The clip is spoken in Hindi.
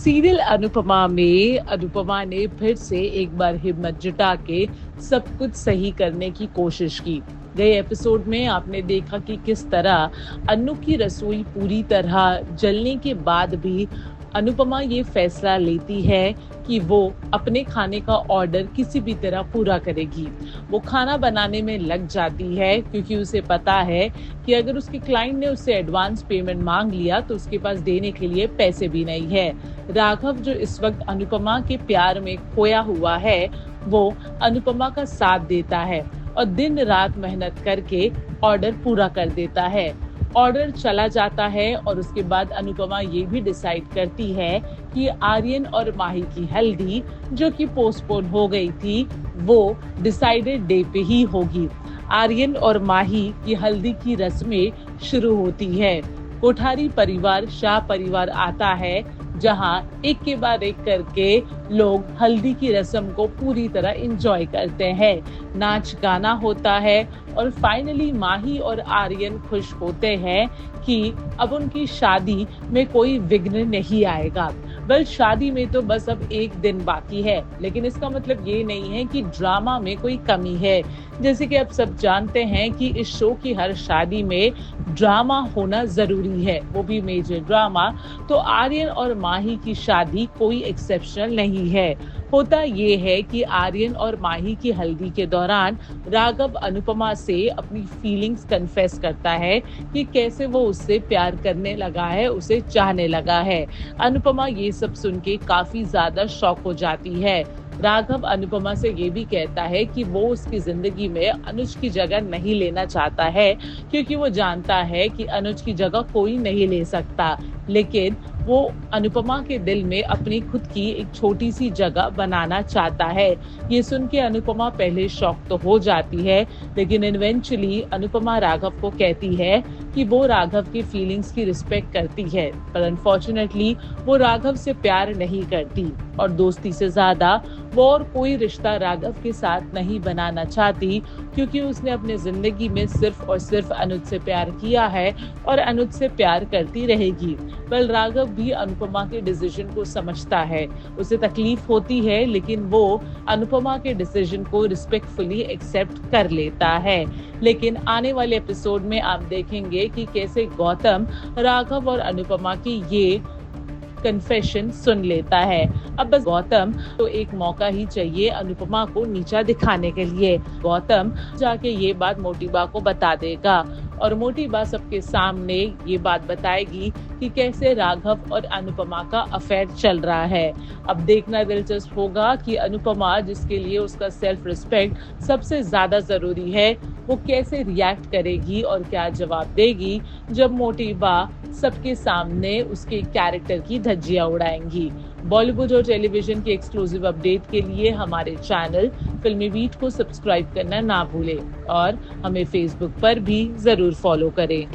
सीरियल अनुपमा में अनुपमा ने फिर से एक बार हिम्मत जुटा के सब कुछ सही करने की कोशिश की। गए एपिसोड में आपने देखा कि किस तरह अन्नू की रसोई पूरी तरह जलने के बाद भी अनुपमा ये फैसला लेती है कि वो अपने खाने का ऑर्डर किसी भी तरह पूरा करेगी। वो खाना बनाने में लग जाती है क्योंकि उसे पता है कि अगर उसके क्लाइंट ने उससे एडवांस पेमेंट मांग लिया तो उसके पास देने के लिए पैसे भी नहीं है। राघव जो इस वक्त अनुपमा के प्यार में खोया हुआ है, वो अनुपमा का साथ देता है और दिन रात मेहनत करके ऑर्डर पूरा कर देता है। ऑर्डर चला जाता है और उसके बाद अनुपमा ये भी डिसाइड करती है कि आर्यन और माही की हल्दी, जो कि पोस्टपोन हो गई थी, वो डिसाइडेड डे पे ही होगी। आर्यन और माही की हल्दी की रस्में शुरू होती है। कोठारी परिवार, शाह परिवार आता है, जहां एक के बाद एक करके लोग हल्दी की रस्म को पूरी तरह एंजॉय करते हैं। नाच गाना होता है और फाइनली माही और आर्यन खुश होते हैं कि अब उनकी शादी में कोई विघ्न नहीं आएगा। शादी में तो बस अब एक दिन बाकी है, लेकिन इसका मतलब ये नहीं है कि ड्रामा में कोई कमी है। जैसे कि आप सब जानते हैं कि इस शो की हर शादी में ड्रामा होना जरूरी है, वो भी मेजर ड्रामा। तो आर्यन और माही की शादी कोई एक्सेप्शनल नहीं है। होता ये है कि आर्यन और माही की हल्दी के दौरान राघव अनुपमा से अपनी फीलिंग्स कन्फेस करता है कि कैसे वो उससे प्यार करने लगा है, उसे चाहने लगा है। अनुपमा ये सब सुन के काफी ज्यादा शॉक हो जाती है। राघव अनुपमा से ये भी कहता है कि वो उसकी जिंदगी में अनुज की जगह नहीं लेना चाहता है, क्योंकि वो जानता है कि अनुज की जगह कोई नहीं ले सकता, लेकिन वो अनुपमा के दिल में अपनी खुद की एक छोटी सी जगह बनाना चाहता है। ये सुन के अनुपमा पहले शॉक तो हो जाती है, लेकिन इवेंचुअली अनुपमा राघव को कहती है कि वो राघव की फीलिंग्स की रिस्पेक्ट करती है, पर अनफॉर्चुनेटली वो राघव से प्यार नहीं करती और दोस्ती से ज्यादा वो और कोई रिश्ता राघव के साथ नहीं बनाना चाहती, क्योंकि उसने अपने जिंदगी में सिर्फ और सिर्फ अनुज से प्यार किया है और अनुज से प्यार करती रहेगी। राघव भी अनुपमा के डिसीजन को समझता है, उसे तकलीफ होती है, लेकिन वो अनुपमा के डिसीजन को रिस्पेक्टफुली एक्सेप्ट कर लेता है। लेकिन आने वाले एपिसोड में आप देखेंगे कि कैसे गौतम राघव और अनुपमा की ये कन्फेशन सुन लेता है। अब बस गौतम तो एक मौका ही चाहिए अनुपमा को नीचा दिखाने के लिए। गौतम जाके ये बात मोटी बा को बता देगा और मोटी बा सबके सामने ये बात बताएगी कि कैसे राघव और अनुपमा का अफेयर चल रहा है। अब देखना दिलचस्प होगा कि अनुपमा, जिसके लिए उसका सेल्फ रिस्पेक्ट सबसे ज्यादा जरूरी है, वो कैसे रिएक्ट करेगी और क्या जवाब देगी जब मोटी बा सबके सामने उसके कैरेक्टर की धज्जियां उड़ाएंगी। बॉलीवुड और टेलीविजन की एक्सक्लूसिव अपडेट के लिए हमारे चैनल फिल्मी बीट को सब्सक्राइब करना ना भूलें और हमें फेसबुक पर भी जरूर फॉलो करें।